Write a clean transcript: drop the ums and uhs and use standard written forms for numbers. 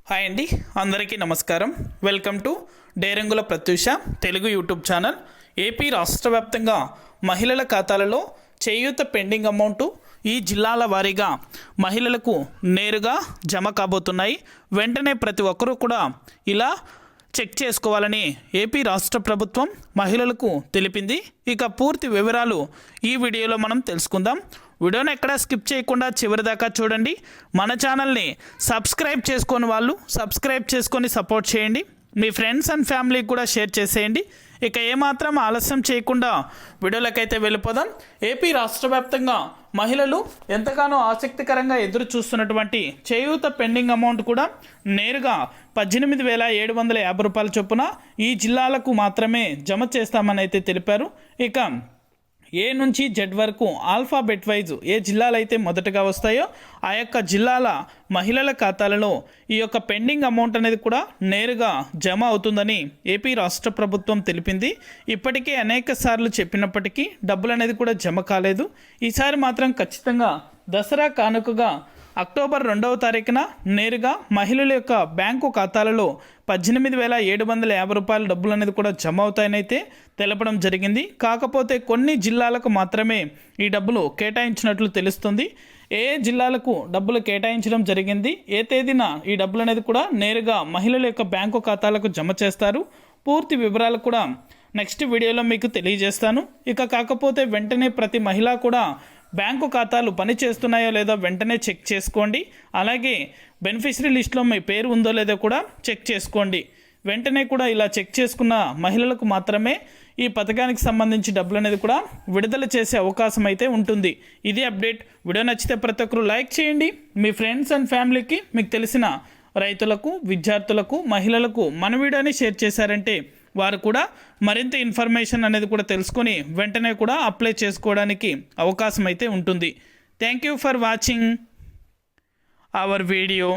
Hi అండి, అందరికీ నమస్కారం. Welcome to Derangula Pratyusha Telugu YouTube channel. AP రాష్ట్ర వ్యాప్తంగా మహిళల ఖాతాలలో చేయూత పెండింగ్ అమౌంట్ ఈ జిల్లాల వారీగా మహిళలకు నేరుగా జమ కాబోతున్నాయి. వెంటనే ప్రతి ఒక్కరూ కూడా ఇలా చెక్ చేసుకోవాలని ఏపీ రాష్ట్ర ప్రభుత్వం మహిళలకు తెలిపింది. ఇక పూర్తి వివరాలు ఈ వీడియోలో మనం తెలుసుకుందాం. వీడియోని ఎక్కడా స్కిప్ చేయకుండా చివరి దాకా చూడండి. మన ఛానల్ని సబ్స్క్రైబ్ చేసుకొని వాళ్ళు సబ్స్క్రైబ్ చేసుకొని సపోర్ట్ చేయండి. మీ ఫ్రెండ్స్ అండ్ ఫ్యామిలీకి కూడా షేర్ చేసేయండి. ఇక ఏమాత్రం ఆలస్యం చేయకుండా వీడియోలకైతే వెళ్ళిపోదాం. ఏపీ రాష్ట్ర వ్యాప్తంగా మహిళలు ఎంతగానో ఆసక్తికరంగా ఎదురు చూస్తున్నటువంటి చేయూత పెండింగ్ అమౌంట్ కూడా నేరుగా 18,750 రూపాయల చొప్పున ఈ జిల్లాలకు మాత్రమే జమ చేస్తామని అయితే తెలిపారు. ఇక ఏ నుంచి జెడ్ వరకు ఆల్ఫాబెట్ వైజ్ ఏ జిల్లాలు అయితే మొదటగా వస్తాయో ఆ యొక్క జిల్లాల మహిళల ఖాతాలలో ఈ యొక్క పెండింగ్ అమౌంట్ అనేది కూడా నేరుగా జమ అవుతుందని ఏపీ రాష్ట్ర ప్రభుత్వం తెలిపింది. ఇప్పటికే అనేక సార్లు చెప్పినప్పటికీ డబ్బులు అనేది కూడా జమ కాలేదు. ఈసారి మాత్రం ఖచ్చితంగా దసరా కానుకగా అక్టోబర్ 2వ తారీఖున నేరుగా మహిళల యొక్క బ్యాంకు ఖాతాలలో 18,750 రూపాయల డబ్బులు అనేది కూడా జమ అవుతాయని అయితే తెలపడం జరిగింది. కాకపోతే కొన్ని జిల్లాలకు మాత్రమే ఈ డబ్బులు కేటాయించినట్లు తెలుస్తుంది. ఏ జిల్లాలకు డబ్బులు కేటాయించడం జరిగింది, ఏ తేదీన ఈ డబ్బులు అనేది కూడా నేరుగా మహిళల యొక్క బ్యాంకు ఖాతాలకు జమ చేస్తారు, పూర్తి వివరాలు కూడా నెక్స్ట్ వీడియోలో మీకు తెలియజేస్తాను. ఇక కాకపోతే వెంటనే ప్రతి మహిళ కూడా బ్యాంకు ఖాతాలు పని చేస్తున్నాయో లేదో వెంటనే చెక్ చేసుకోండి. అలాగే బెనిఫిషరీ లిస్ట్లో మీ పేరు ఉందో లేదో కూడా చెక్ చేసుకోండి. వెంటనే కూడా ఇలా చెక్ చేసుకున్న మహిళలకు మాత్రమే ఈ పథకానికి సంబంధించి డబ్బులు అనేది కూడా విడుదల చేసే అవకాశం అయితే ఉంటుంది. ఇది అప్డేట్. వీడియో నచ్చితే ప్రతి ఒక్కరు లైక్ చేయండి. మీ ఫ్రెండ్స్ అండ్ ఫ్యామిలీకి మీకు తెలిసిన రైతులకు, విద్యార్థులకు, మహిళలకు మన వీడియోని షేర్ చేశారంటే వారు కూడా మరింత ఇన్ఫర్మేషన్ అనేది కూడా తెలుసుకొని వెంటనే కూడా అప్లై చేసుకోవడానికి అవకాశం అయితే ఉంటుంది. Thank you for watching our video.